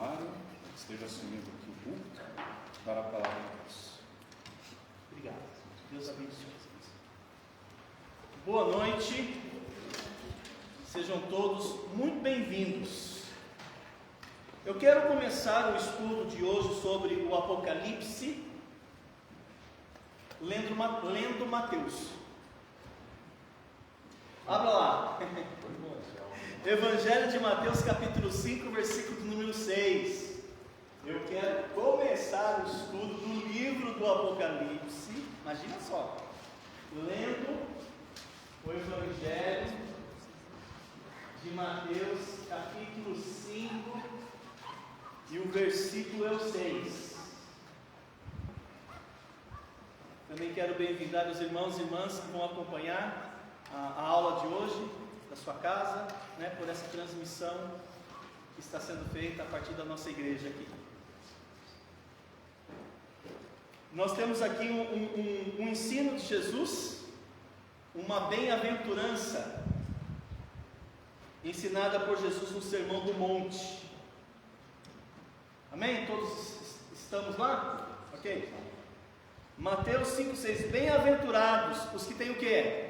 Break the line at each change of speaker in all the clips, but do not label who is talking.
Mário esteja assumindo aqui o culto para a palavra de Deus.
Obrigado. Deus abençoe. Boa noite. Sejam todos muito bem-vindos. Eu quero começar o estudo de hoje sobre o Apocalipse lendo Mateus. Abra lá. Evangelho de Mateus, capítulo 5, versículo número 6. Eu quero começar o estudo do livro do Apocalipse. Imagina só, lendo o Evangelho de Mateus, capítulo 5, e o versículo é o 6. Também quero bem-vindar os irmãos e irmãs que vão acompanhar a aula de hoje, da sua casa, por essa transmissão que está sendo feita a partir da nossa igreja aqui. Nós temos aqui um ensino de Jesus, uma bem-aventurança ensinada por Jesus no Sermão do Monte. Amém? Todos estamos lá? Ok? Mateus 5,6. Bem-aventurados os que têm o quê?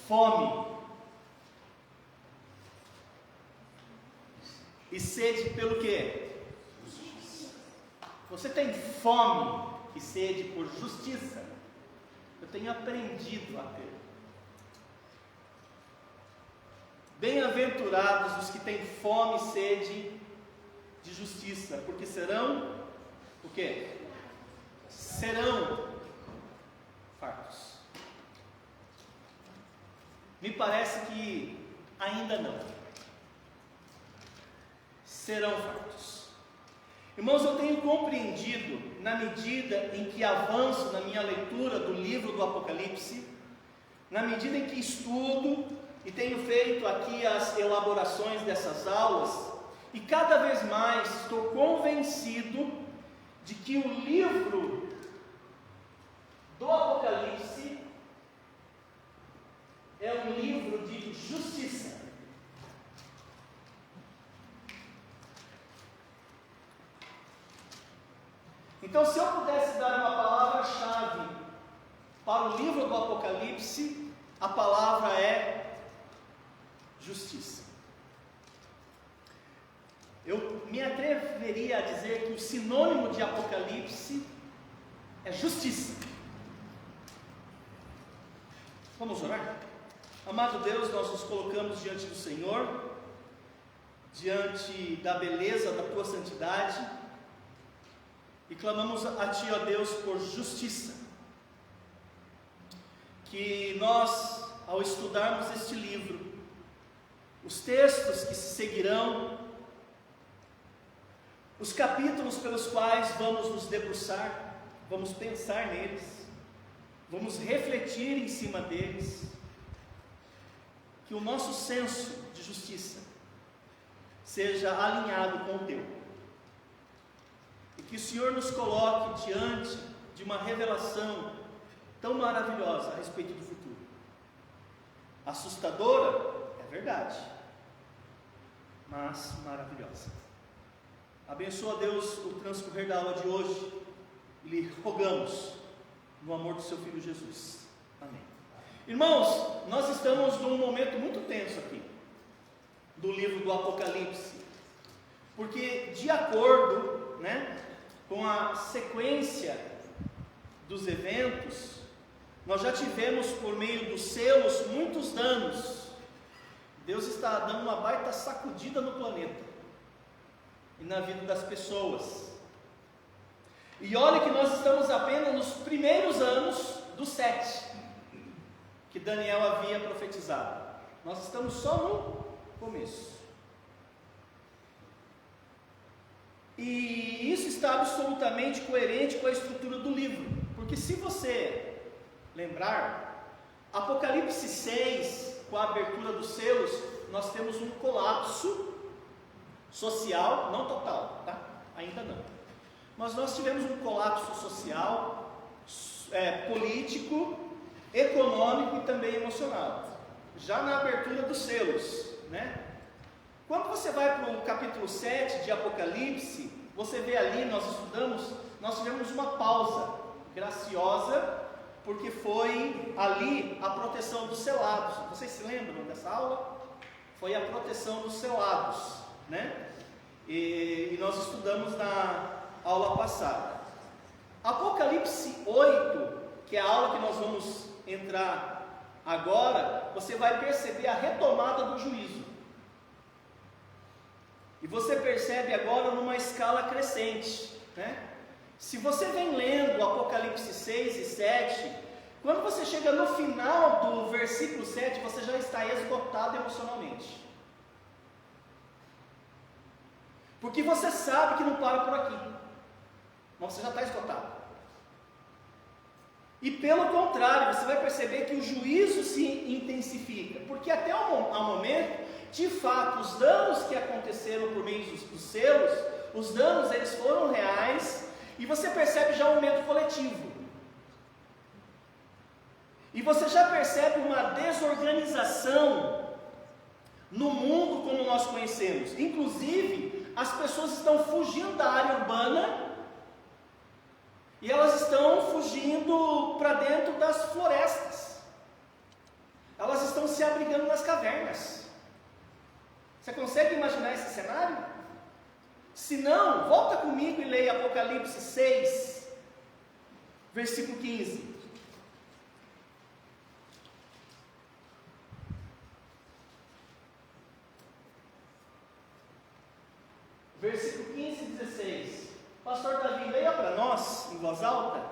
Fome e sede pelo quê? Justiça. Você tem fome e sede por justiça? Eu tenho aprendido a ter. Bem-aventurados os que têm fome e sede de justiça, porque serão o quê? Serão fartos. Me parece que ainda não. Serão fartos. Irmãos, eu tenho compreendido, na medida em que avanço na minha leitura do livro do Apocalipse, na medida em que estudo e tenho feito aqui as elaborações dessas aulas, e cada vez mais estou convencido de que o livro do Apocalipse é um livro de justiça. Então, se eu pudesse dar uma palavra-chave para o livro do Apocalipse, a palavra é justiça. Eu me atreveria a dizer que o sinônimo de Apocalipse é justiça. Vamos orar? Amado Deus, nós nos colocamos diante do Senhor, diante da beleza da Tua santidade, e clamamos a Ti, ó Deus, por justiça. Que nós, ao estudarmos este livro, os textos que se seguirão, os capítulos pelos quais vamos nos debruçar, vamos pensar neles, vamos refletir em cima deles, que o nosso senso de justiça seja alinhado com o Teu, e que o Senhor nos coloque diante de uma revelação tão maravilhosa a respeito do futuro. Assustadora, é verdade, mas maravilhosa. Abençoa, Deus, o transcorrer da aula de hoje, e lhe rogamos no amor do Seu Filho Jesus. Amém. Irmãos, nós estamos num momento muito tenso aqui, do livro do Apocalipse, porque de acordo, com a sequência dos eventos, nós já tivemos por meio dos selos muitos danos. Deus está dando uma baita sacudida no planeta e na vida das pessoas. E olha que nós estamos apenas nos primeiros anos dos 7 que Daniel havia profetizado. Nós estamos só no começo. E isso está absolutamente coerente com a estrutura do livro, porque se você lembrar, Apocalipse 6, com a abertura dos selos, nós temos um colapso social, não total, tá? Ainda não. Mas nós tivemos um colapso social, político, econômico e também emocional, já na abertura dos selos, Quando você vai para o capítulo 7 de Apocalipse, você vê ali, nós tivemos uma pausa graciosa, porque foi ali a proteção dos selados. Vocês se lembram dessa aula? Foi a proteção dos selados, né? E nós estudamos na aula passada. Apocalipse 8, que é a aula que nós vamos entrar agora, você vai perceber a retomada do juízo. E você percebe agora numa escala crescente, né? Se você vem lendo Apocalipse 6 e 7, quando você chega no final do versículo 7, você já está esgotado emocionalmente. Porque você sabe que não para por aqui, mas você já está esgotado. E pelo contrário, você vai perceber que o juízo se intensifica, porque até ao momento, de fato, os danos que aconteceram por meio dos selos, os danos eles foram reais, e você percebe já um aumento coletivo. E você já percebe uma desorganização no mundo como nós conhecemos. Inclusive, as pessoas estão fugindo da área urbana e elas estão fugindo para dentro das florestas. Elas estão se abrigando nas cavernas. Você consegue imaginar esse cenário? Se não, volta comigo e leia Apocalipse 6, versículo 15. Versículo 15 e 16. Pastor Davi, leia para nós, em voz alta.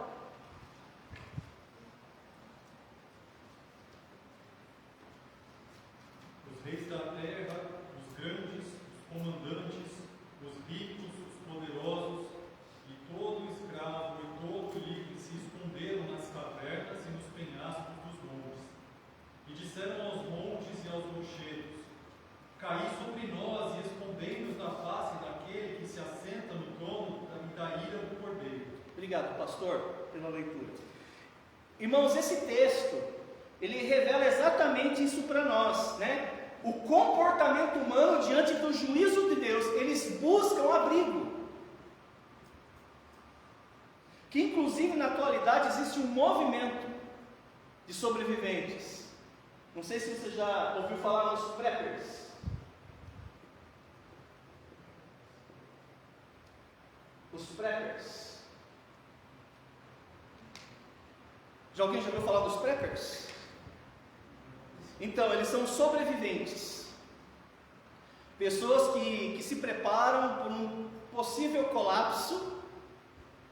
Os reis da terra, os grandes, os comandantes, os ricos, os poderosos, e todo escravo e todo livre se esconderam nas cavernas e nos penhascos dos montes. E disseram aos montes e aos rochedos: caí sobre nós e escondei-nos da face daquele que se assenta no trono e da ira do Cordeiro.
Obrigado, pastor, pela leitura. Irmãos, esse texto, ele revela exatamente isso para nós, né? O comportamento humano diante do juízo de Deus. Eles buscam abrigo. Que inclusive na atualidade existe um movimento de sobreviventes. Não sei se você já ouviu falar nos preppers. Os preppers. Alguém já ouviu falar dos preppers? Então, eles são sobreviventes. Pessoas que se preparam por um possível colapso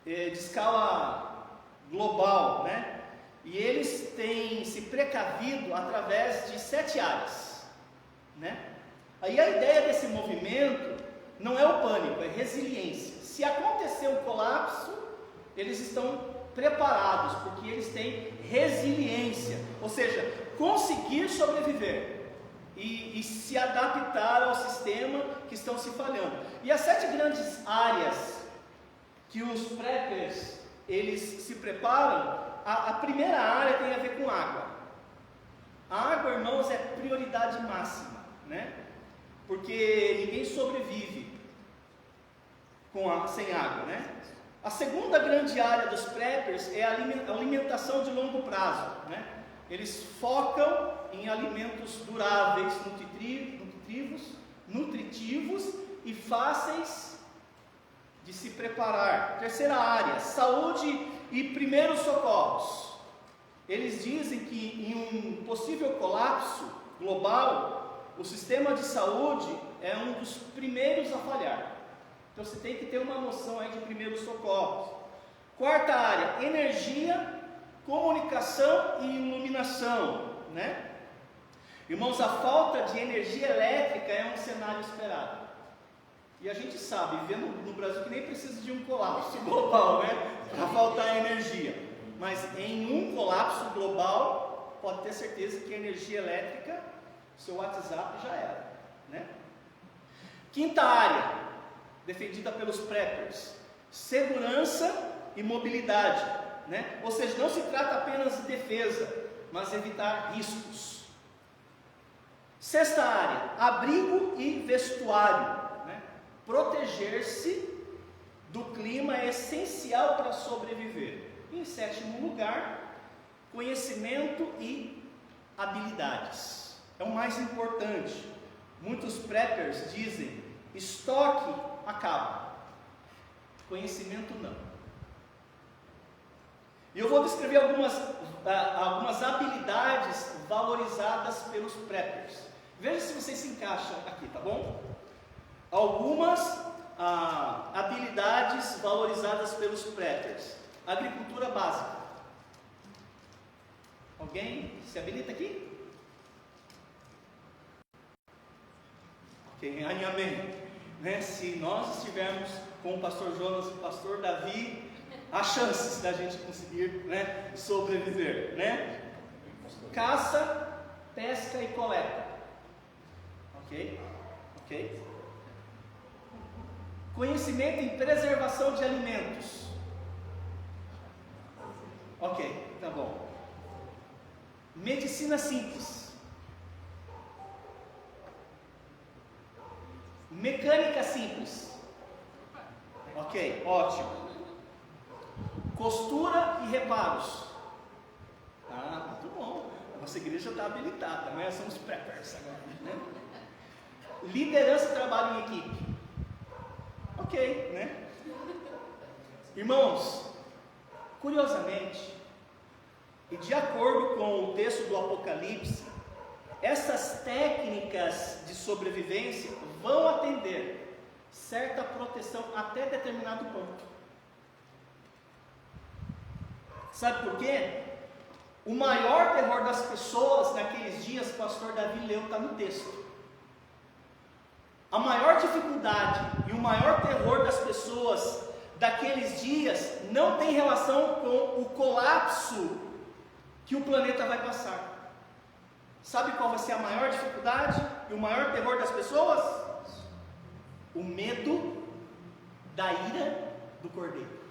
de escala global, né? E eles têm se precavido através de 7 áreas, né? Aí a ideia desse movimento não é o pânico, é resiliência. Se acontecer um colapso, eles estão preparados, porque eles têm resiliência, ou seja, conseguir sobreviver e se adaptar ao sistema que estão se falhando. E as 7 grandes áreas que os preppers eles se preparam, a primeira área tem a ver com água. A água, irmãos, é prioridade máxima, né? Porque ninguém sobrevive sem água, né? A segunda grande área dos preppers é a alimentação de longo prazo, né? Eles focam em alimentos duráveis, nutritivos e fáceis de se preparar. Terceira área, saúde e primeiros socorros. Eles dizem que em um possível colapso global, o sistema de saúde é um dos primeiros a falhar. Então você tem que ter uma noção aí de primeiros socorros. Quarta área, energia, comunicação e iluminação, né? Irmãos, a falta de energia elétrica é um cenário esperado. E a gente sabe, vivendo no Brasil, que nem precisa de um colapso global, né? Para faltar energia. Mas em um colapso global, pode ter certeza que a energia elétrica, seu WhatsApp já era, né? Quinta área, defendida pelos preppers, segurança e mobilidade, né? Ou seja, não se trata apenas de defesa, mas evitar riscos. Sexta área, abrigo e vestuário. Proteger-se do clima é essencial para sobreviver. Em sétimo lugar, conhecimento e habilidades. É o mais importante. Muitos preppers dizem: estoque acaba, conhecimento não. E eu vou descrever algumas habilidades valorizadas pelos preppers. Veja se vocês se encaixam aqui, tá bom? Algumas habilidades valorizadas pelos preppers. Agricultura básica. Alguém se habilita aqui? Ok, amém. Se nós estivermos com o pastor Jonas e o pastor Davi, há chances da gente conseguir sobreviver. Caça, pesca e coleta. Ok? Conhecimento em preservação de alimentos. Ok, tá bom. Medicina simples. Mecânica simples. Ok, ótimo. Costura e reparos. Muito bom. A nossa igreja está habilitada, Somos preppers agora, Liderança e trabalho em equipe. Ok, Irmãos, curiosamente, e de acordo com o texto do Apocalipse, essas técnicas de sobrevivência vão atender certa proteção até determinado ponto. Sabe por quê? O maior terror das pessoas naqueles dias, o pastor Davi leu, está no texto. A maior dificuldade e o maior terror das pessoas daqueles dias não tem relação com o colapso que o planeta vai passar. Sabe qual vai ser a maior dificuldade e o maior terror das pessoas? O medo da ira do Cordeiro.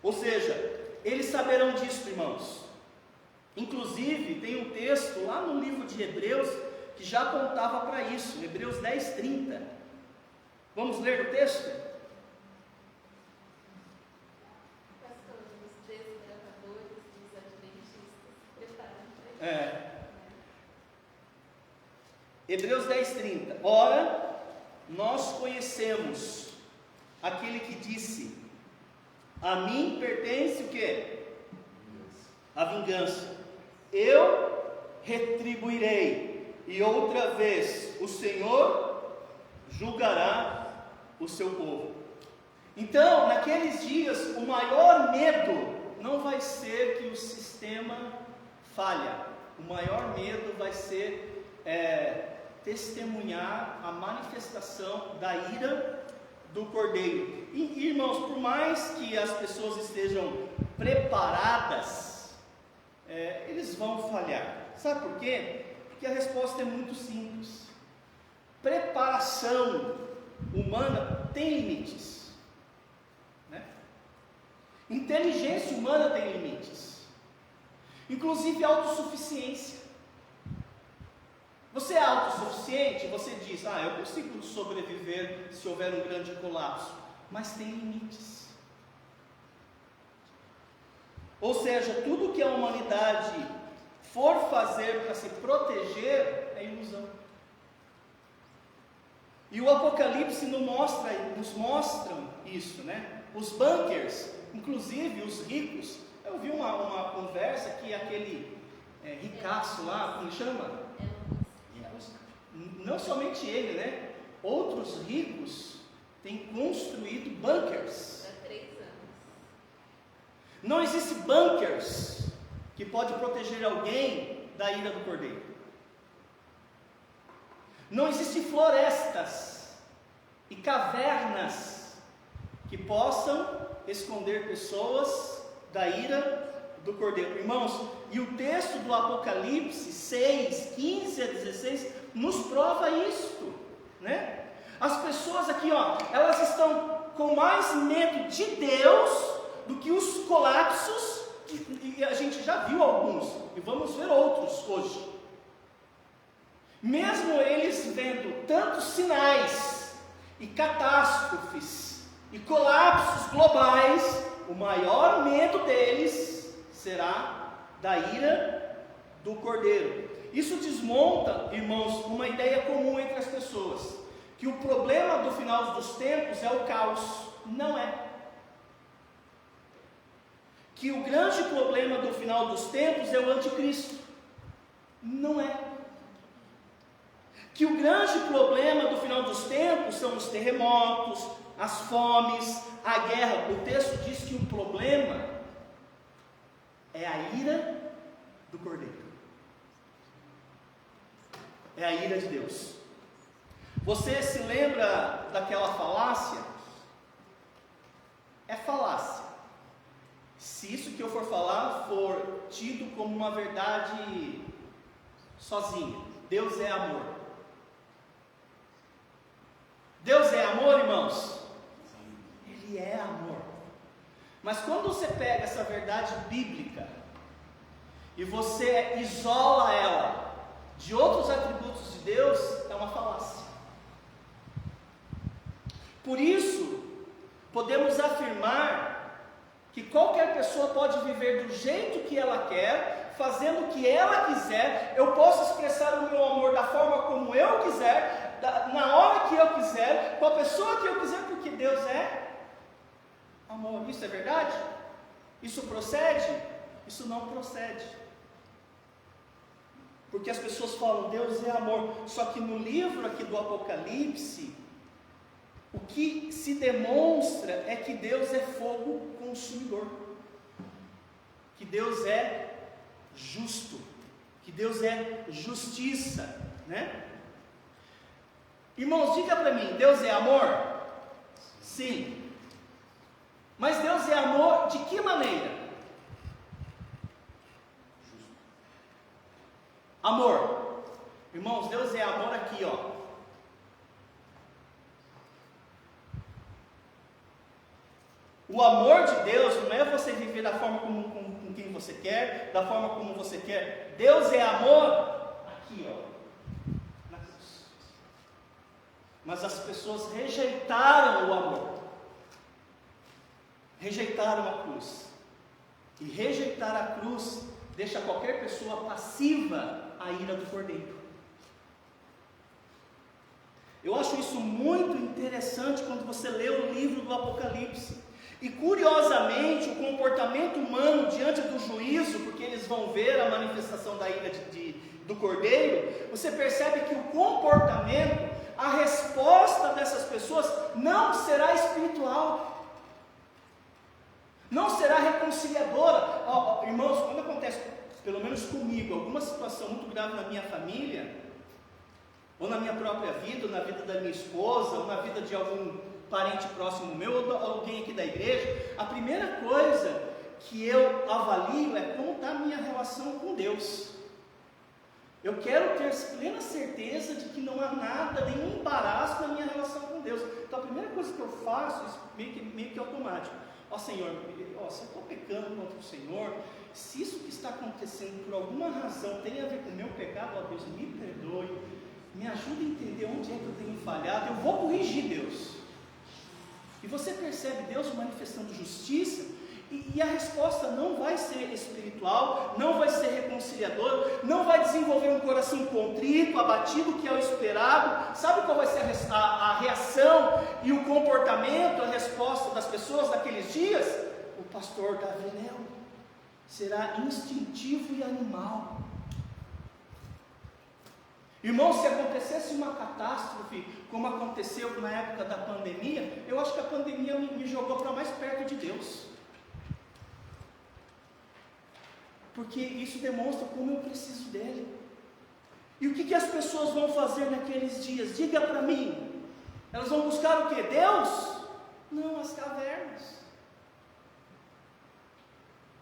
Ou seja, eles saberão disso, irmãos. Inclusive, tem um texto lá no livro de Hebreus que já apontava para isso, Hebreus 10:30. Vamos ler o texto?
Pastor, os desbravadores dos adventistas, preparem.
Hebreus 10:30. Ora, nós conhecemos aquele que disse: a mim pertence o quê? A vingança. Eu retribuirei, e outra vez o Senhor julgará o seu povo. Então, naqueles dias, o maior medo não vai ser que o sistema falha. O maior medo vai ser testemunhar a manifestação da ira do Cordeiro. E, irmãos, por mais que as pessoas estejam preparadas, eles vão falhar. Sabe por quê? Porque a resposta é muito simples. Preparação humana tem limites, Inteligência humana tem limites, inclusive autossuficiência. Você é autossuficiente, você diz: eu consigo sobreviver se houver um grande colapso, mas tem limites. Ou seja, tudo que a humanidade for fazer para se proteger é ilusão. E o Apocalipse nos mostra isso, Os bunkers, inclusive os ricos. Eu vi uma conversa que aquele ricaço lá, como chama? Não somente ele, Outros ricos têm construído bunkers.
Há 3 anos.
Não existe bunkers que pode proteger alguém da ira do Cordeiro. Não existe florestas e cavernas que possam esconder pessoas da ira do Cordeiro. Irmãos, e o texto do Apocalipse 6, 15 a 16 nos prova isto, As pessoas aqui, elas estão com mais medo de Deus do que os colapsos E a gente já viu alguns, e vamos ver outros hoje. Mesmo eles vendo tantos sinais e catástrofes e colapsos globais, o maior medo deles será da ira do Cordeiro. Isso desmonta, irmãos, uma ideia comum entre as pessoas, que o problema do final dos tempos é o caos. Não é. Que o grande problema do final dos tempos é o anticristo. Não é. Que o grande problema do final dos tempos são os terremotos, as fomes, a guerra. O texto diz que o problema é a ira do Cordeiro. É a ira de Deus. Você se lembra daquela falácia? É falácia. Se isso que eu for falar for tido como uma verdade sozinha. Deus é amor. Deus é amor, irmãos? Ele é amor. Mas quando você pega essa verdade bíblica e você isola ela de outros atributos de Deus, é uma falácia. Por isso, podemos afirmar que qualquer pessoa pode viver do jeito que ela quer, fazendo o que ela quiser. Eu posso expressar o meu amor da forma como eu quiser, na hora que eu quiser, com a pessoa que eu quiser, porque Deus é amor. Isso é verdade? Isso procede? Isso não procede. Porque as pessoas falam, Deus é amor. Só que no livro aqui do Apocalipse, o que se demonstra é que Deus é fogo consumidor. Que Deus é justo. Que Deus é justiça, né? Irmãos, diga para mim, Deus é amor? Sim. Mas Deus é amor de que maneira? Amor. Irmãos, Deus é amor aqui, ó. O amor de Deus não é você viver da forma com quem você quer, da forma como você quer. Deus é amor aqui, ó, na cruz. Mas as pessoas rejeitaram o amor. Rejeitaram a cruz. E rejeitar a cruz deixa qualquer pessoa passiva à ira do Cordeiro. Eu acho isso muito interessante quando você lê o livro do Apocalipse. E curiosamente, o comportamento humano diante do juízo, porque eles vão ver a manifestação da ira do Cordeiro, você percebe que o comportamento, a resposta dessas pessoas não será espiritual, não será reconciliadora. Irmãos, quando acontece, pelo menos comigo, alguma situação muito grave na minha família, ou na minha própria vida, ou na vida da minha esposa, ou na vida de algum parente próximo meu, ou alguém aqui da igreja, a primeira coisa que eu avalio é como está a minha relação com Deus. Eu quero ter plena certeza de que não há nada, nenhum embaraço na minha relação com Deus. Então a primeira coisa que eu faço, isso meio que automático, ó Senhor, se eu estou pecando contra o Senhor, se isso que está acontecendo por alguma razão tem a ver com o meu pecado, ó Deus, me perdoe, me ajude a entender onde é que eu tenho falhado, eu vou corrigir Deus. E você percebe Deus manifestando justiça, e a resposta não vai ser espiritual, não vai ser reconciliadora, não vai desenvolver um coração contrito, abatido, que é o esperado. Sabe qual vai ser a reação e o comportamento, a resposta das pessoas naqueles dias? O pastor Gabriel será instintivo e animal. Irmão, se acontecesse uma catástrofe, como aconteceu na época da pandemia, eu acho que a pandemia me jogou para mais perto de Deus. Porque isso demonstra como eu preciso dele. E o que as pessoas vão fazer naqueles dias? Diga para mim. Elas vão buscar o quê? Deus? Não, as cavernas,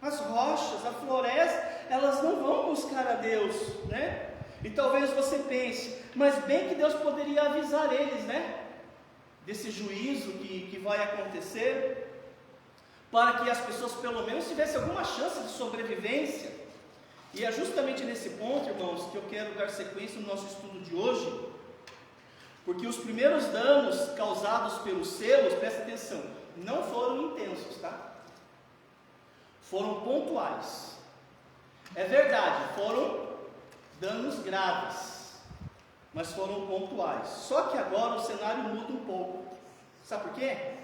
as rochas, a floresta. Elas não vão buscar a Deus, né? E talvez você pense, mas bem que Deus poderia avisar eles, né? Desse juízo que vai acontecer. para que as pessoas pelo menos tivessem alguma chance de sobrevivência. E é justamente nesse ponto, irmãos, que eu quero dar sequência no nosso estudo de hoje, porque os primeiros danos causados pelos selos, presta atenção, não foram intensos, tá? Foram pontuais. É verdade, foram danos graves, mas foram pontuais. Só que agora o cenário muda um pouco. Sabe por quê?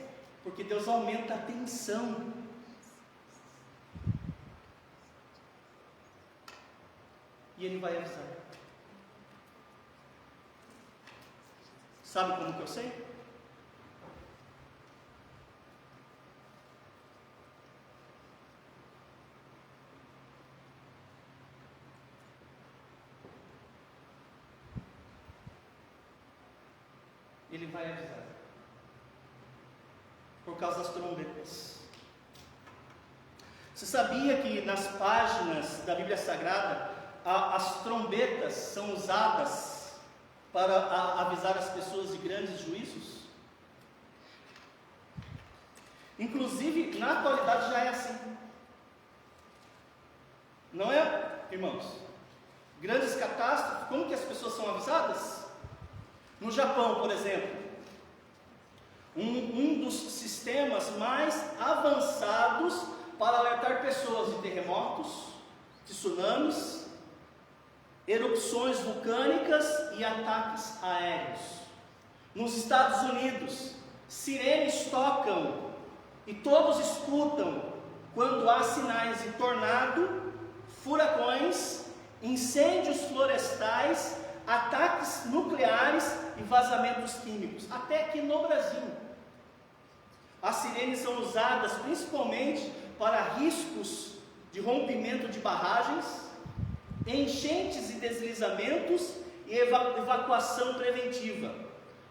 Porque Deus aumenta a tensão. E Ele vai avisar. Sabe como que eu sei? Ele vai avisar. Por causa das trombetas. Você sabia que nas páginas da Bíblia Sagrada, as trombetas são usadas para avisar as pessoas de grandes juízos? Inclusive, na atualidade já é assim. Não é, irmãos? Grandes catástrofes, como que as pessoas são avisadas? No Japão, por exemplo, um dos sistemas mais avançados para alertar pessoas de terremotos, de tsunamis, erupções vulcânicas e ataques aéreos. Nos Estados Unidos, sirenes tocam e todos escutam quando há sinais de tornado, furacões, incêndios florestais, ataques nucleares e vazamentos químicos. Até aqui no Brasil, as sirenes são usadas principalmente para riscos de rompimento de barragens, enchentes e deslizamentos e evacuação preventiva.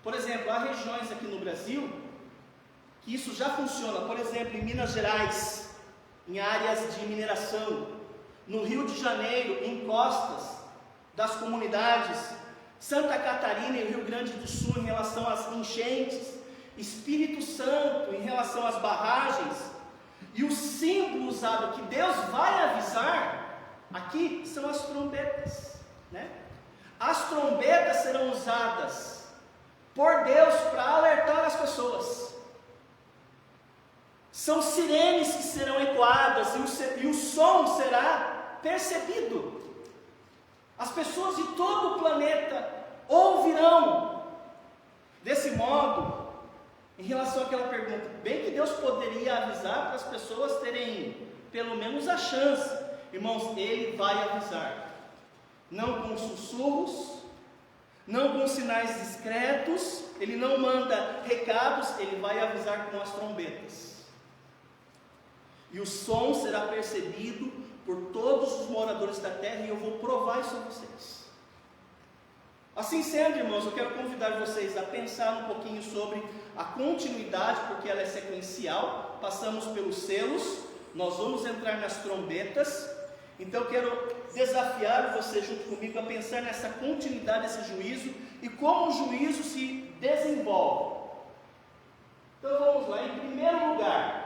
Por exemplo, há regiões aqui no Brasil que isso já funciona. Por exemplo, em Minas Gerais, em áreas de mineração, no Rio de Janeiro, em costas das comunidades, Santa Catarina e Rio Grande do Sul em relação às enchentes, Espírito Santo em relação às barragens. E o símbolo usado que Deus vai avisar aqui são as trombetas, né? As trombetas serão usadas por Deus para alertar as pessoas. São sirenes que serão ecoadas e o som será percebido. As pessoas de todo o planeta ouvirão. Desse modo, em relação àquela pergunta, bem que Deus poderia avisar para as pessoas terem pelo menos a chance. Irmãos, Ele vai avisar. Não com sussurros, não com sinais discretos, Ele não manda recados, Ele vai avisar com as trombetas. E o som será percebido por todos os moradores da terra, e eu vou provar isso a vocês. Assim sendo, irmãos, eu quero convidar vocês a pensar um pouquinho sobre a continuidade, porque ela é sequencial. Passamos pelos selos, nós vamos entrar nas trombetas. Então eu quero desafiar você junto comigo a pensar nessa continuidade desse juízo e como o juízo se desenvolve. Então vamos lá. Em primeiro lugar,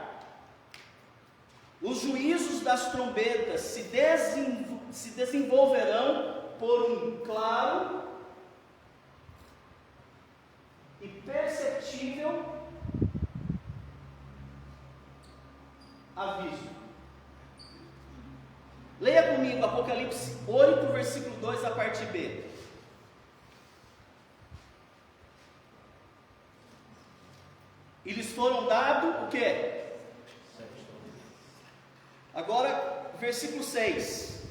os juízos das trombetas se desenvolverão por um claro e perceptível aviso. Leia comigo Apocalipse 8, versículo 2, a parte B. E lhes foram dados o quê? Agora, versículo 6.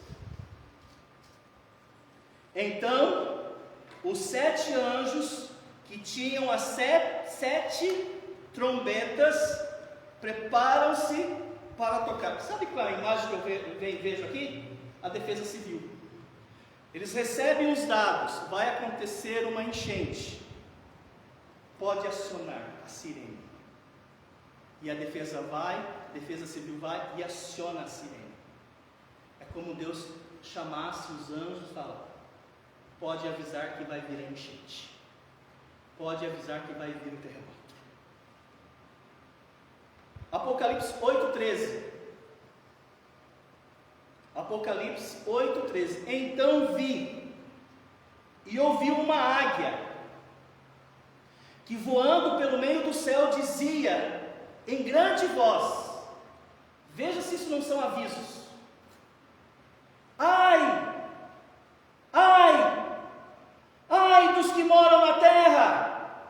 Então, os 7 anjos que tinham as 7 trombetas preparam-se para tocar. Sabe qual é a imagem que eu vejo aqui? A defesa civil. Eles recebem os dados, vai acontecer uma enchente. Pode acionar a sirene. E a defesa civil vai e aciona a sirene. É como Deus chamasse os anjos e fala: pode avisar que vai vir a enchente. Pode avisar que vai vir o terremoto. Apocalipse 8,13. Apocalipse 8,13. Então vi e ouvi uma águia que voando pelo meio do céu dizia em grande voz, veja se isso não são avisos: ai, ai, ai dos que moram na terra,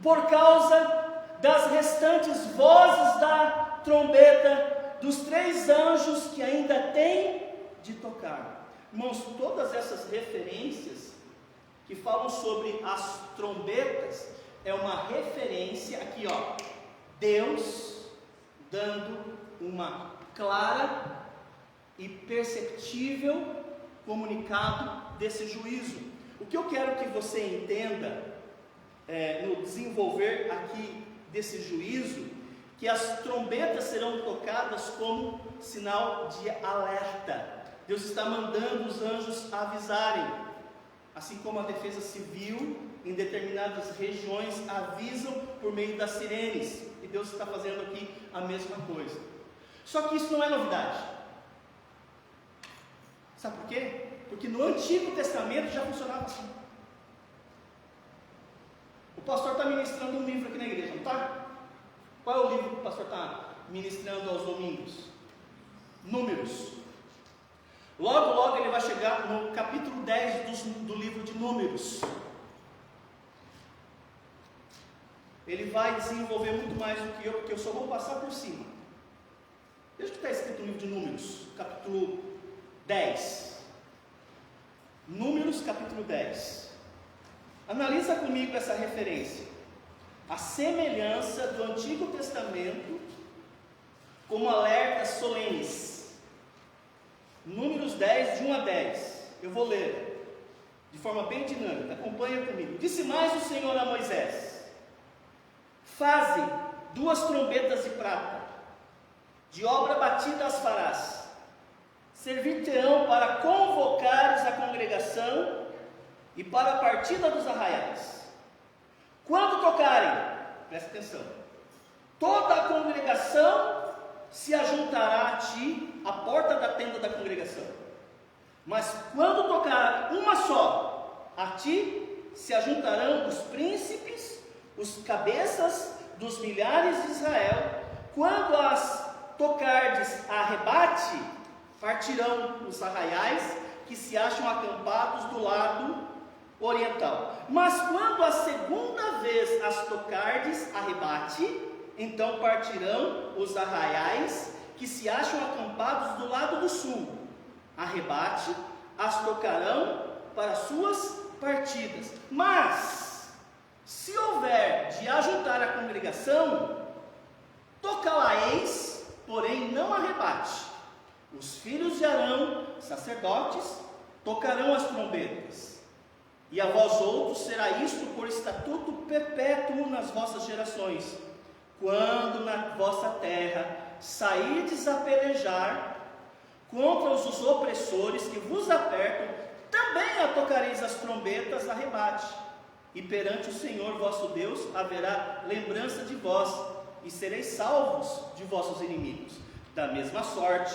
por causa das restantes vozes da trombeta dos 3 anjos que ainda têm de tocar. Irmãos, todas essas referências que falam sobre as trombetas, é uma referência aqui, ó, Deus dando uma clara e perceptível comunicado desse juízo. O que eu quero que você entenda no desenvolver aqui desse juízo, que as trombetas serão tocadas como sinal de alerta. Deus está mandando os anjos avisarem, assim como a defesa civil em determinadas regiões avisam por meio das sirenes, e Deus está fazendo aqui a mesma coisa. Só que isso não é novidade. Sabe por quê? Porque no Antigo Testamento já funcionava assim. O pastor está ministrando um livro aqui na igreja, não está? Qual é o livro que o pastor está ministrando aos domingos? Números. Logo, logo ele vai chegar no capítulo 10 do livro de Números. Ele vai desenvolver muito mais do que eu, porque eu só vou passar por cima. Veja o que está escrito no livro de Números, capítulo 10. Números, capítulo 10. Analisa comigo essa referência. A semelhança do Antigo Testamento como alertas solenes. Números 10, de 1 a 10. Eu vou ler de forma bem dinâmica. Acompanha comigo. Disse mais o Senhor a Moisés: faze 2 trombetas de prata, de obra batida as farás, servir-te-ão para convocares a congregação e para a partida dos arraiais. Quando tocarem, presta atenção, toda a congregação se ajuntará a ti à porta da tenda da congregação. Mas quando tocar uma só, a ti se ajuntarão os príncipes, os cabeças dos milhares de Israel. Quando as tocardes a rebate, partirão os arraiais que se acham acampados do lado oriental. Mas quando a segunda vez as tocardes a rebate, então partirão os arraiais que se acham acampados do lado do sul. A rebate as tocarão para suas partidas. Mas se houver de ajuntar a congregação, tocá-la-eis, porém não a rebate. Os filhos de Arão, sacerdotes, tocarão as trombetas. E a vós outros será isto por estatuto perpétuo nas vossas gerações. Quando na vossa terra sairdes a pelejar contra os opressores que vos apertam, também a tocareis as trombetas a rebate. E perante o Senhor vosso Deus haverá lembrança de vós, e sereis salvos de vossos inimigos. Da mesma sorte,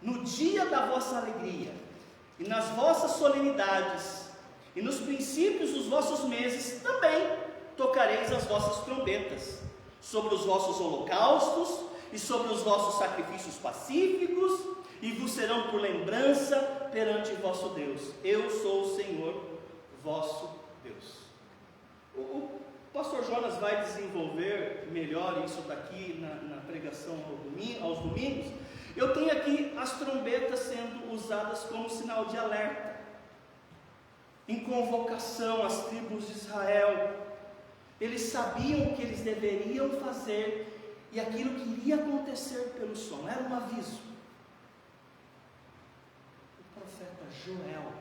no dia da vossa alegria, e nas vossas solenidades, e nos princípios dos vossos meses, também tocareis as vossas trombetas, sobre os vossos holocaustos, e sobre os vossos sacrifícios pacíficos, e vos serão por lembrança perante vosso Deus. Eu sou o Senhor vosso Deus. O pastor Jonas vai desenvolver melhor isso daqui na pregação aos domingos. Eu tenho aqui as trombetas sendo usadas como sinal de alerta, em convocação às tribos de Israel. Eles sabiam o que eles deveriam fazer e aquilo que iria acontecer pelo som, era um aviso. O profeta Joel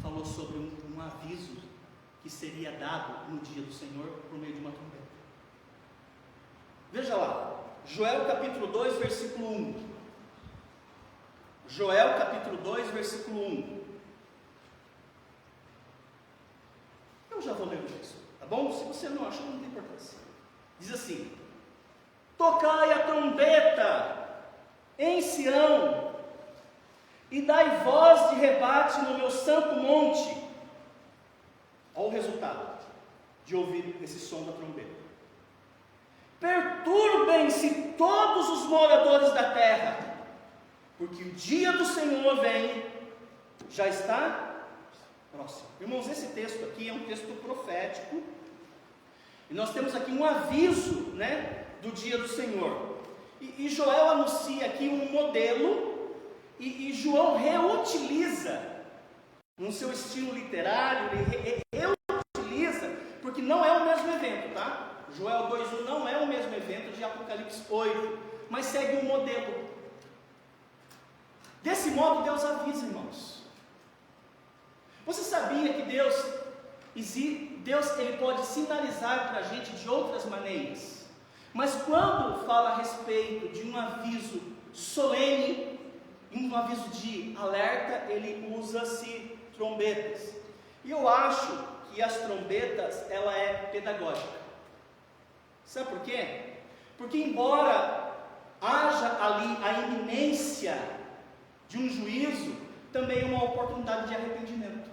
falou sobre um aviso que seria dado no dia do Senhor por meio de uma trombeta. Veja lá, Joel capítulo 2, versículo 1. Joel capítulo 2, versículo 1. Eu já vou ler isso, tá bom? Se você não achou, não tem importância. Diz assim: tocai a trombeta em Sião, e dai voz de rebate no meu santo monte. Olha o resultado de ouvir esse som da trombeta. Perturbem-se todos os moradores da terra, porque o dia do Senhor vem, já está próximo. Irmãos, esse texto aqui é um texto profético, e nós temos aqui um aviso, do dia do Senhor. E Joel anuncia aqui um modelo, e João reutiliza, no seu estilo literário, ele reutiliza, porque não é o mesmo evento, tá? Joel 2:1 não é o mesmo evento de Apocalipse 8, mas segue um modelo. Desse modo Deus avisa, irmãos. Você sabia que Deus ele pode sinalizar para a gente de outras maneiras, mas quando fala a respeito de um aviso solene, um aviso de alerta, ele usa-se trombetas. E eu acho que as trombetas, ela é pedagógica. Sabe por quê? Porque embora haja ali a iminência de um juízo, também é uma oportunidade de arrependimento.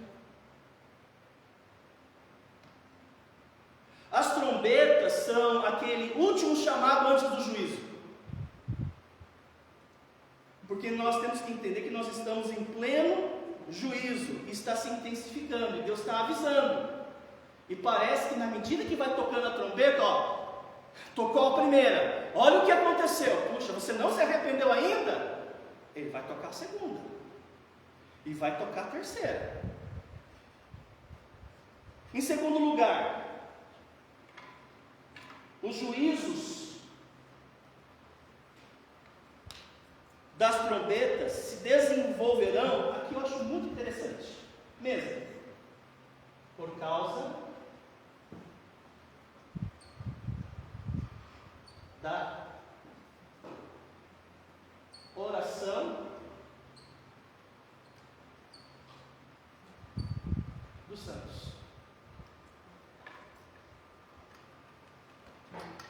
As trombetas são aquele último chamado antes do juízo. Porque nós temos que entender que nós estamos em pleno juízo, está se intensificando, e Deus está avisando. E parece que na medida que vai tocando a trombeta, tocou a primeira, olha o que aconteceu. Puxa, você não se arrependeu ainda? Ele vai tocar a segunda, e vai tocar a terceira. Em segundo lugar, os juízos das trombetas se desenvolverão, aqui eu acho muito interessante, mesmo, por causa da oração dos santos.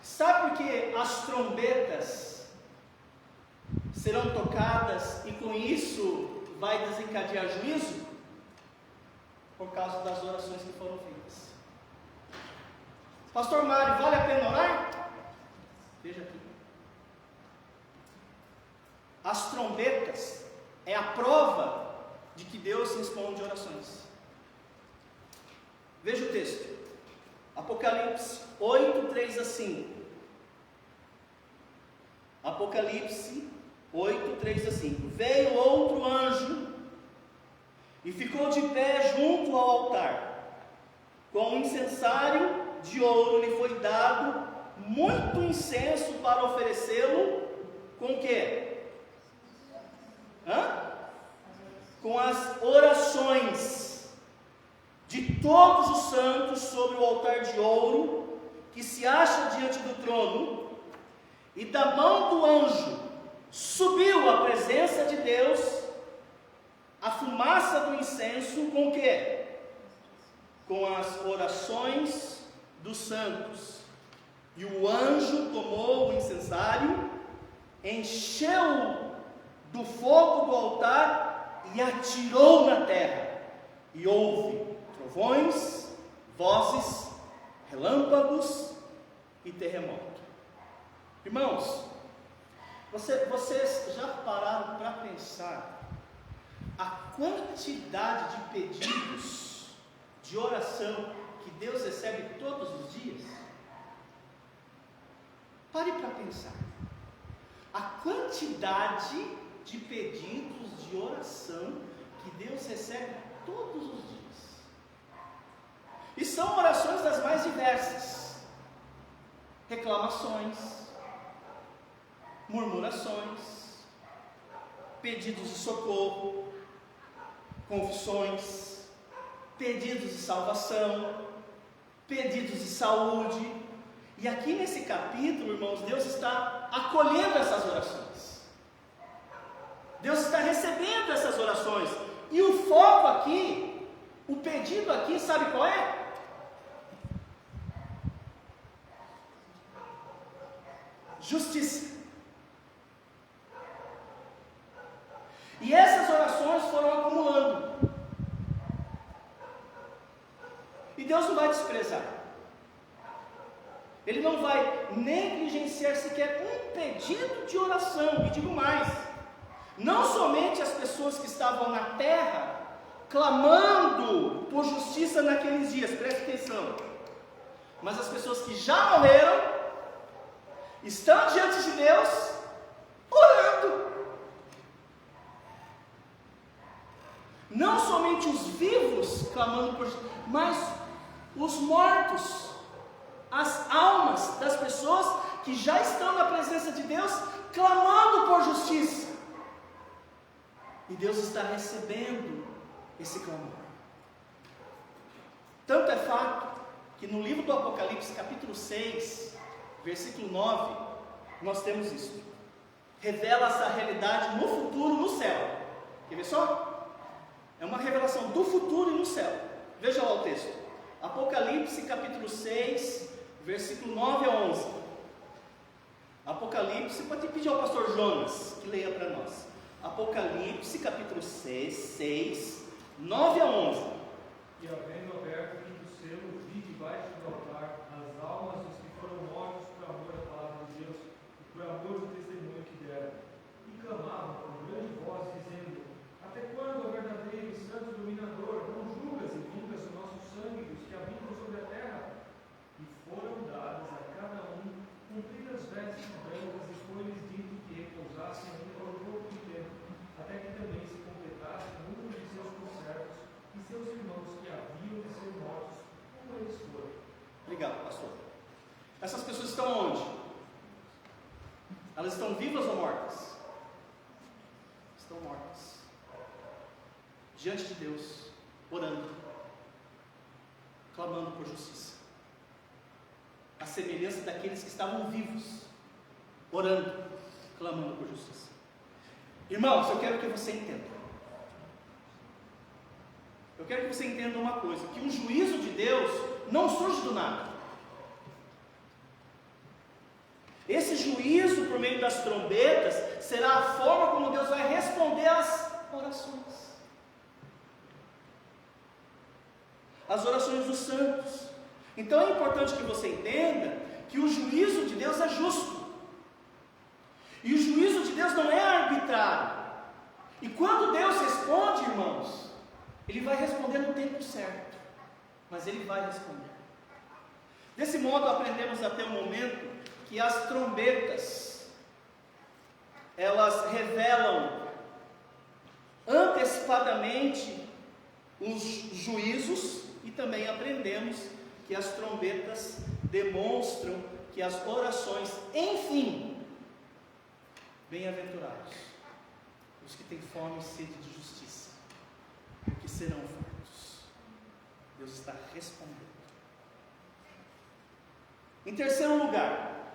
Sabe por que as trombetas serão tocadas e com isso vai desencadear juízo? Por causa das orações que foram feitas. Pastor Mário, vale a pena orar? Veja aqui. As trombetas é a prova de que Deus responde orações. Veja o texto. Apocalipse 8, 3 a 5. Apocalipse 8, 3 a 5. Veio outro anjo e ficou de pé junto ao altar. Com um incensário de ouro lhe foi dado muito incenso para oferecê-lo com o quê? Com as orações de todos os santos sobre o altar de ouro que se acha diante do trono, e da mão do anjo subiu à presença de Deus a fumaça do incenso com o quê? Com as orações dos santos. E o anjo tomou o incensário, encheu do fogo do altar e atirou na terra. E houve trovões, vozes, relâmpagos e terremoto. Irmãos, vocês já pararam para pensar a quantidade de pedidos de oração que Deus recebe todos os dias? Pare para pensar. A quantidade de pedidos de oração que Deus recebe todos os dias. E são orações das mais diversas. Reclamações, murmurações, pedidos de socorro, confissões, pedidos de salvação, pedidos de saúde. E aqui nesse capítulo, irmãos, Deus está acolhendo essas orações. Deus está recebendo essas orações. E o foco aqui, o pedido aqui, sabe qual é? justiça. E essas orações foram acumulando. E Deus não vai desprezar. Ele não vai negligenciar sequer um pedido de oração. E digo mais, não somente as pessoas que estavam na terra clamando por justiça naqueles dias, preste atenção, mas as pessoas que já morreram estão diante de Deus orando. Não somente os vivos clamando por justiça, mas os mortos, as almas das pessoas que já estão na presença de Deus clamando por justiça. E Deus está recebendo esse clamor. Tanto é fato que no livro do Apocalipse, capítulo 6, versículo 9, nós temos isso. Revela essa realidade no futuro, no céu. Quer ver só? É uma revelação do futuro e no céu. Veja lá o texto. Apocalipse, capítulo 6, versículo 9 a 11. Apocalipse, pode pedir ao pastor Jonas que leia para nós. Apocalipse, capítulo 6, 9 a 11.
E havendo aberto o quinto selo, vi debaixo do altar as almas dos que foram mortos por amor à palavra de Deus e por amor do testemunho que deram. E clamavam com grande voz, dizendo: Até quando, ó verdadeiro e santo dominador, não julgas e vingas o nosso sangue dos que habitam sobre a terra? E foram dadas a cada um compridas vestes brancas, e foi-lhes dito que repousassem ainda por um pouco de tempo, até que também se completasse o número de seus conservos e seus irmãos que haviam de ser mortos, como eles foram.
Obrigado, pastor. Essas pessoas estão onde? Elas estão vivas ou mortas? Estão mortas. Diante de Deus, orando, clamando por justiça. A semelhança daqueles que estavam vivos, orando, clamando por justiça. Irmãos, eu quero que você entenda. Eu quero que você entenda uma coisa, que o juízo de Deus não surge do nada. Esse juízo por meio das trombetas será a forma como Deus vai responder às orações. As orações dos santos. Então é importante que você entenda que o juízo de Deus é justo. E o juízo de Deus não é arbitrário. E quando Deus responde, irmãos, Ele vai responder no tempo certo. Mas Ele vai responder. Desse modo aprendemos até o momento que as trombetas, elas revelam antecipadamente os juízos, e também aprendemos que as trombetas demonstram que as orações, enfim, bem-aventurados os que têm fome e sede de justiça, porque serão fartos. Deus está respondendo. Em terceiro lugar,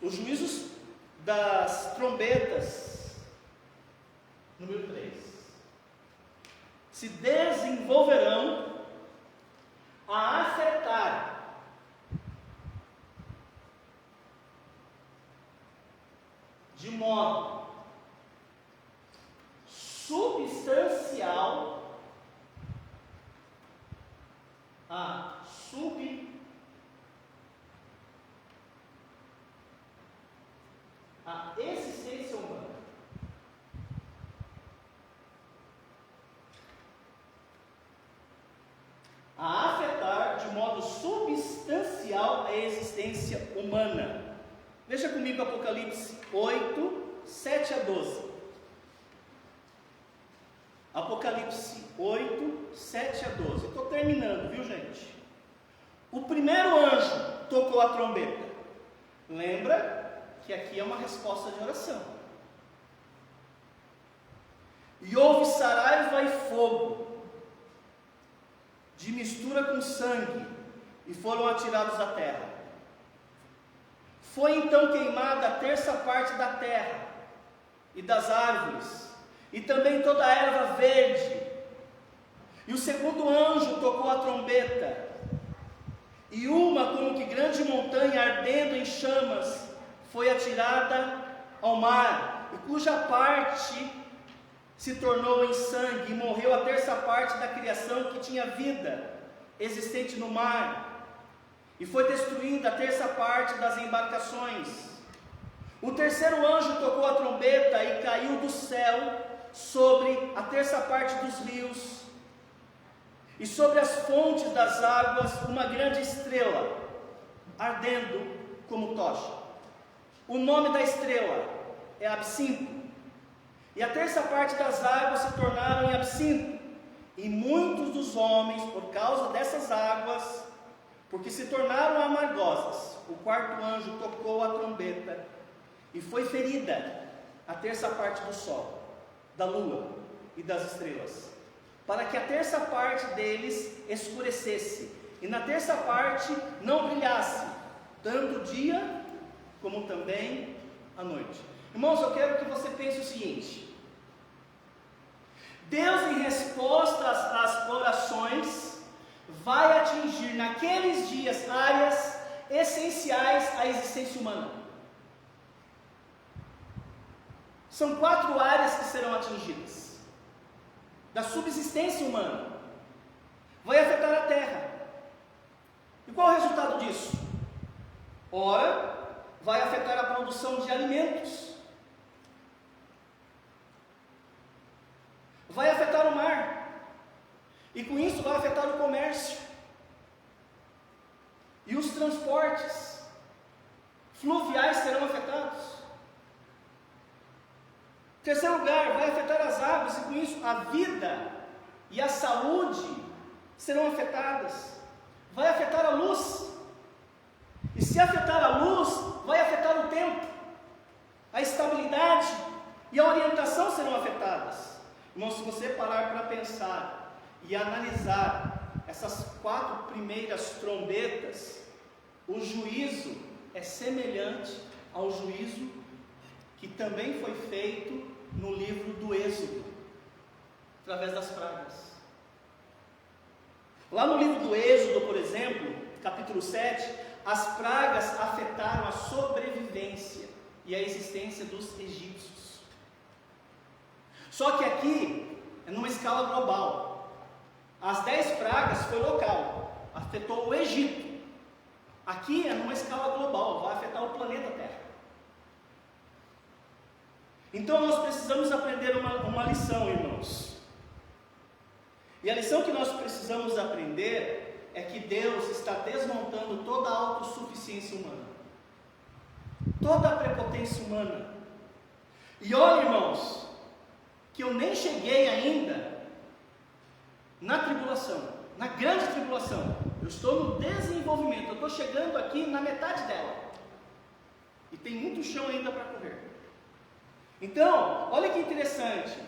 os juízos das trombetas, número 3, se desenvolverão a afetar de modo substancial a existência humana. A afetar de modo substancial a existência humana. Veja comigo Apocalipse 8, 7 a 12. Apocalipse 8, 7 a 12. Estou terminando, viu, gente? O primeiro anjo tocou a trombeta. Lembra que aqui é uma resposta de oração. E houve saraiva e fogo, de mistura com sangue, e foram atirados à terra. Foi então queimada a terça parte da terra e das árvores, e também toda a erva verde. E o segundo anjo tocou a trombeta, e uma como que grande montanha ardendo em chamas foi atirada ao mar, e cuja parte se tornou em sangue, e morreu a terça parte da criação que tinha vida existente no mar, e foi destruída a terça parte das embarcações. O terceiro anjo tocou a trombeta e caiu do céu sobre a terça parte dos rios e sobre as fontes das águas uma grande estrela, ardendo como tocha. O nome da estrela é Absinto. E a terça parte das águas se tornaram em absinto, e muitos dos homens, por causa dessas águas, porque se tornaram amargosas, o quarto anjo tocou a trombeta, e foi ferida a terça parte do sol, da lua e das estrelas, para que a terça parte deles escurecesse, e na terça parte não brilhasse, tanto o dia como também a noite. Irmãos, eu quero que você pense o seguinte: Deus, em resposta às orações, vai atingir naqueles dias áreas essenciais à existência humana. São 4 áreas que serão atingidas da subsistência humana. Vai afetar a terra. E qual é o resultado disso? Ora, vai afetar a produção de alimentos. Vai afetar o mar, e com isso vai afetar o comércio, e os transportes fluviais serão afetados. Em terceiro lugar, vai afetar as águas, e com isso a vida e a saúde serão afetadas. Vai afetar a luz, e se afetar a luz, vai afetar o tempo, a estabilidade e a orientação serão afetadas. Irmão, se você parar para pensar e analisar essas 4 primeiras trombetas, o juízo é semelhante ao juízo que também foi feito no livro do Êxodo, através das pragas. Lá no livro do Êxodo, por exemplo, capítulo 7, as pragas afetaram a sobrevivência e a existência dos egípcios. Só que aqui é numa escala global. As 10 pragas foi local, afetou o Egito. Aqui é numa escala global, vai afetar o planeta Terra. Então nós precisamos aprender uma lição, irmãos. E a lição que nós precisamos aprender é que Deus está desmontando toda a autossuficiência humana, toda a prepotência humana. E olha, irmãos, que eu nem cheguei ainda na tribulação, na grande tribulação. Eu estou no desenvolvimento, eu estou chegando aqui na metade dela, e tem muito chão ainda para correr. Então, olha que interessante,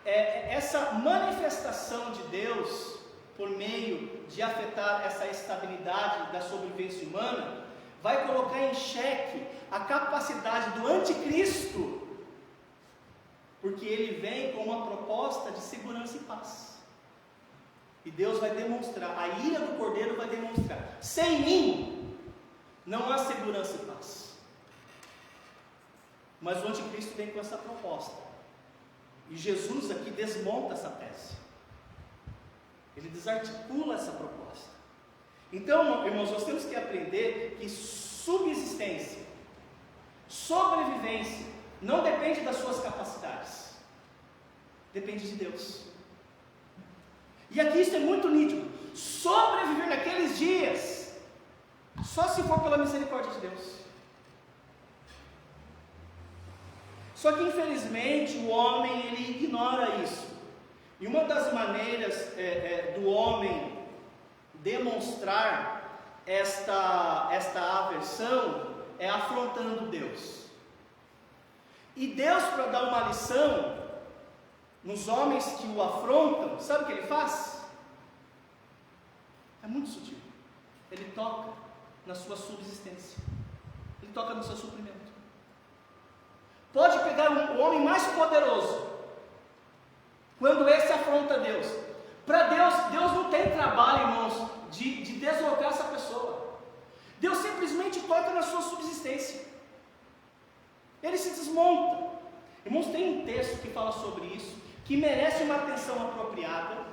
essa manifestação de Deus, por meio de afetar essa estabilidade da sobrevivência humana, vai colocar em xeque a capacidade do anticristo, porque ele vem com uma proposta de segurança e paz. E Deus vai demonstrar, a ira do Cordeiro vai demonstrar: sem mim não há segurança e paz. Mas o anticristo vem com essa proposta. E Jesus aqui desmonta essa tese. Ele desarticula essa proposta. Então, irmãos, nós temos que aprender que subsistência, sobrevivência, não depende das suas capacidades, depende de Deus. E aqui isso é muito nítido. Sobreviver naqueles dias só se for pela misericórdia de Deus. Só que infelizmente o homem, ele ignora isso. E uma das maneiras do homem demonstrar esta aversão é afrontando Deus. E Deus, para dar uma lição nos homens que o afrontam, sabe o que ele faz? É muito sutil. Ele toca na sua subsistência, ele toca no seu suprimento. Pode pegar o homem mais poderoso, quando esse afronta Deus. Para Deus não tem trabalho, irmãos, de deslocar essa pessoa. Deus simplesmente toca na sua subsistência. ele se desmonta. Irmãos, tem um texto que fala sobre isso, que merece uma atenção apropriada,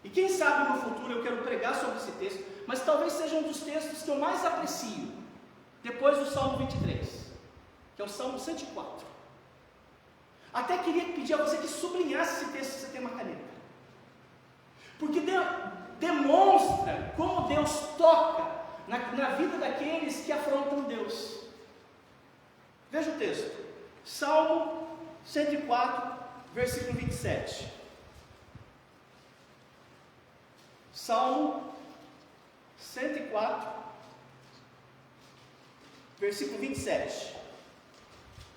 e quem sabe no futuro eu quero pregar sobre esse texto, mas talvez seja um dos textos que eu mais aprecio, depois do Salmo 23, que é o Salmo 104. Até queria pedir a você que sublinhasse esse texto, se você tem uma caneta, porque demonstra como Deus toca na vida daqueles que afrontam Deus. Veja o texto, Salmo 104, versículo 27. Salmo 104, versículo 27.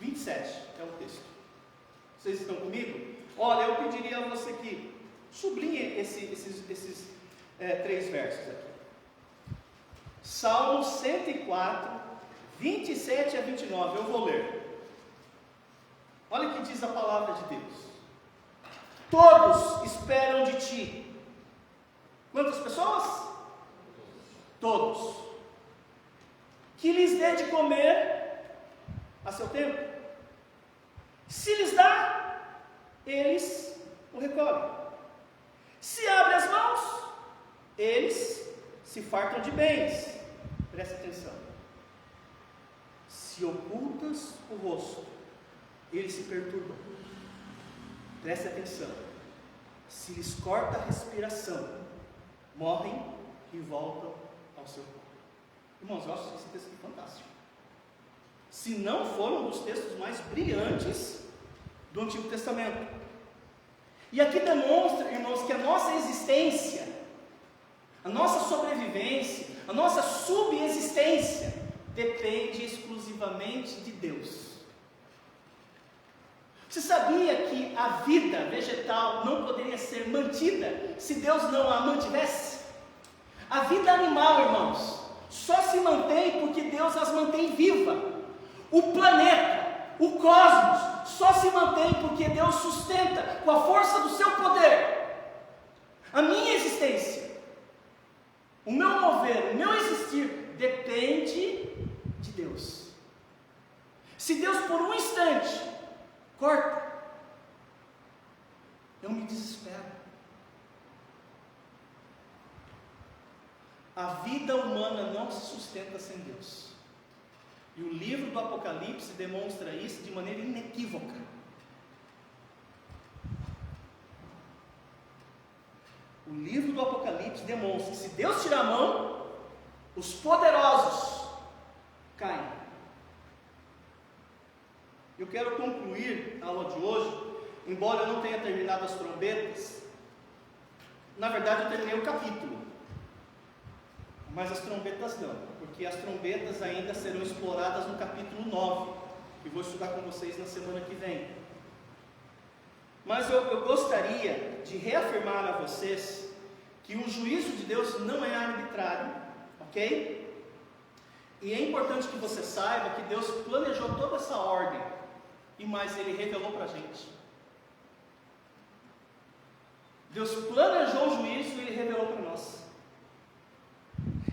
27 é o texto. Vocês estão comigo? Olha, eu pediria a você que sublinhe esses 3 versos aqui. Salmo 104, 27 a 29, eu vou ler. Olha o que diz a palavra de Deus. Todos esperam de ti. Quantas pessoas? Todos. Que lhes dê de comer a seu tempo. Se lhes dá, eles o recolhem. Se abre as mãos, eles se fartam de bens. Preste atenção. Se ocultas o rosto, eles se perturbam. Preste atenção. Se lhes corta a respiração, morrem e voltam ao seu corpo. Irmãos, eu acho esse texto aqui fantástico. Se não for um dos textos mais brilhantes do Antigo Testamento. E aqui demonstra, irmãos, que a nossa existência, a nossa sobrevivência, a nossa subsistência depende exclusivamente de Deus. Você sabia que a vida vegetal não poderia ser mantida se Deus não a mantivesse? A vida animal, irmãos, só se mantém porque Deus as mantém viva. O planeta, o cosmos, só se mantém porque Deus sustenta com a força do seu poder. A minha existência, o meu mover, o meu existir depende de Deus. Se Deus por um instante corta, eu me desespero. A vida humana não se sustenta sem Deus. E o livro do Apocalipse demonstra isso de maneira inequívoca. O livro do Apocalipse demonstra que se Deus tirar a mão, os poderosos caem. Eu quero concluir a aula de hoje, embora eu não tenha terminado as trombetas. Na verdade eu terminei o capítulo, mas as trombetas não, porque as trombetas ainda serão exploradas no capítulo 9, que vou estudar com vocês na semana que vem. Mas eu gostaria de reafirmar a vocês que o juízo de Deus não é arbitrário, ok? E é importante que você saiba que Deus planejou toda essa ordem, e mais, Ele revelou para a gente. Deus planejou o juízo e Ele revelou para nós.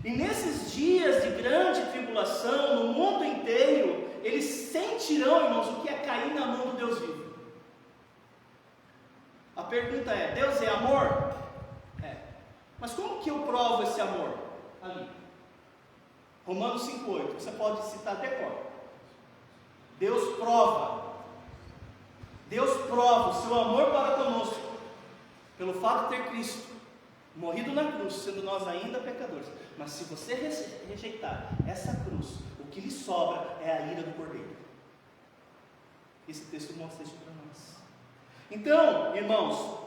E nesses dias de grande tribulação, no mundo inteiro, eles sentirão, irmãos, o que é cair na mão do Deus vivo. A pergunta é: Deus é amor? É. Mas como que eu provo esse amor? Ali. Romanos 5,8. Você pode citar de cor. Deus prova o seu amor para conosco, pelo fato de ter Cristo morrido na cruz, sendo nós ainda pecadores. Mas se você rejeitar essa cruz, o que lhe sobra é a ira do Cordeiro. Esse texto mostra isso para nós. Então, irmãos,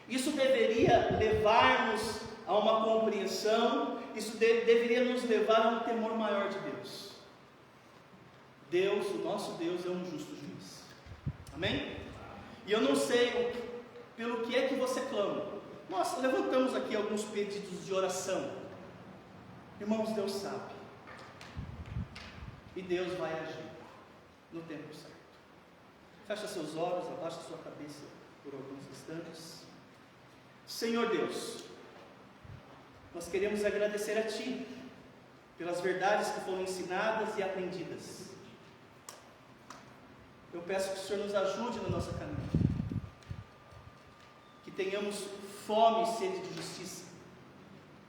isso deveria levar-nos a uma compreensão, isso deveria nos levar a um temor maior de Deus. Deus, o nosso Deus, é um justo juiz. Amém? E eu não sei pelo que é que você clama. Nós levantamos aqui alguns pedidos de oração. Irmãos, Deus sabe. E Deus vai agir no tempo certo. Fecha seus olhos, abaixa sua cabeça por alguns instantes. Senhor Deus, nós queremos agradecer a Ti pelas verdades que foram ensinadas e aprendidas. eu peço que o Senhor nos ajude na nossa caminhada, que tenhamos fome e sede de justiça,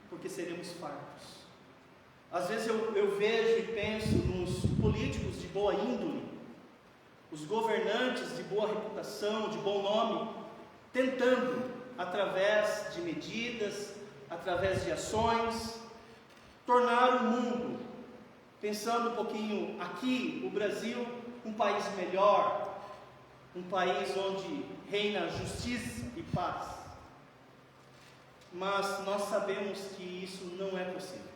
porque seremos fartos. Às vezes eu vejo e penso nos políticos de boa índole, os governantes de boa reputação, de bom nome, tentando, através de medidas, através de ações, tornar o mundo, pensando um pouquinho aqui, o Brasil, um país melhor, um país onde reina justiça e paz. Mas nós sabemos que isso não é possível.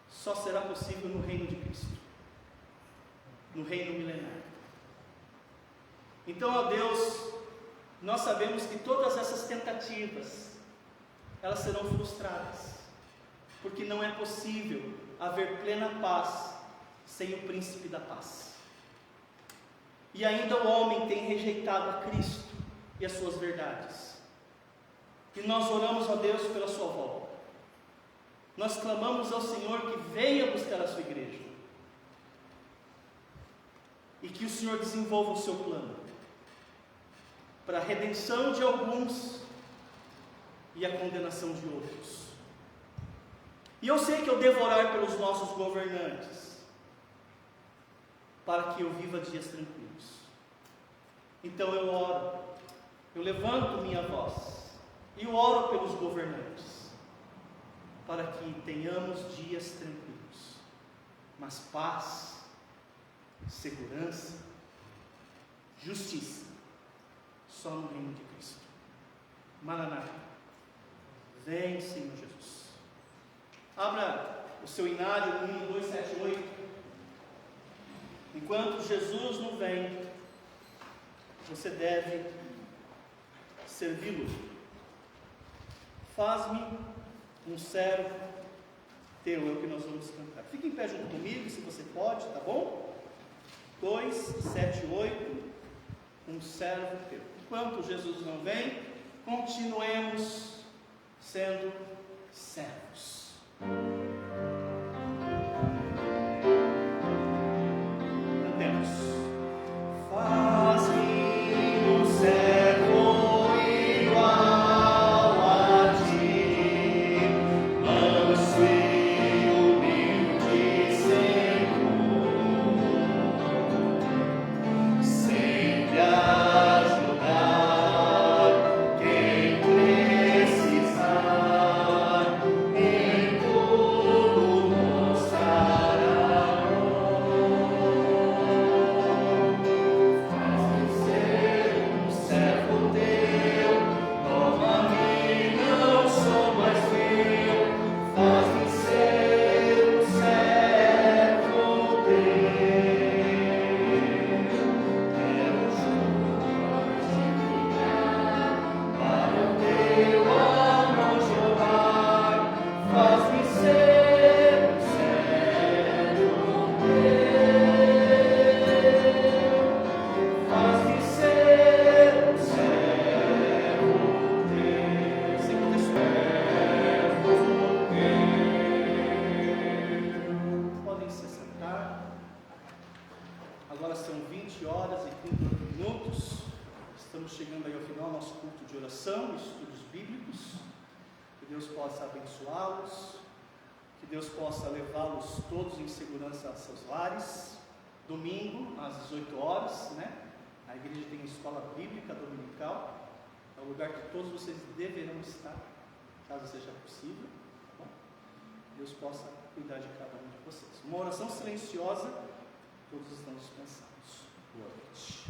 Só será possível no reino de Cristo, no reino milenar. Então, ó Deus, nós sabemos que todas essas tentativas, elas serão frustradas, porque não é possível haver plena paz sem o príncipe da paz. E ainda o homem tem rejeitado a Cristo e as suas verdades. E nós oramos a Deus pela sua volta. Nós clamamos ao Senhor que venha buscar a sua igreja. E que o Senhor desenvolva o seu plano para a redenção de alguns e a condenação de outros. E eu sei que eu devo orar pelos nossos governantes, para que eu viva dias tranquilos. Então eu oro, eu levanto minha voz e oro pelos governantes, para que tenhamos dias tranquilos, mas paz, segurança, justiça, só no reino de Cristo. Maranata, vem, Senhor Jesus. Abra o seu inário no hino 278. Enquanto Jesus não vem, você deve servi-lo. Faz-me um servo teu, é o que nós vamos cantar. Fique em pé junto comigo, se você pode, tá bom? 278, um servo teu. Enquanto Jesus não vem, continuemos sendo servos. Cantemos. Faz-me um servo igual a ti, manso e humilde, Senhor, sempre ajudar quem precisar, em tudo mostrar amor. Faz-me ser um servo teu, toma-me, não sou mais meu. Faz-me ser um servo teu. Quero juntos para o teu amor jorrar. Faz-me ser um servo teu. Faz-me ser um servo teu. Segundo servo teu. Podem se sentar. Agora são 20 horas e 30 minutos. Estamos chegando aí ao final do nosso culto de oração e estudos bíblicos. Que Deus possa abençoá-los, que Deus possa levá-los todos em segurança a seus lares. Domingo, às 18 horas, né? A igreja tem escola bíblica dominical. É o lugar que todos vocês deverão estar, caso seja possível. Tá bom? Deus possa cuidar de cada um de vocês. Uma oração silenciosa, todos estão dispensados. Boa noite.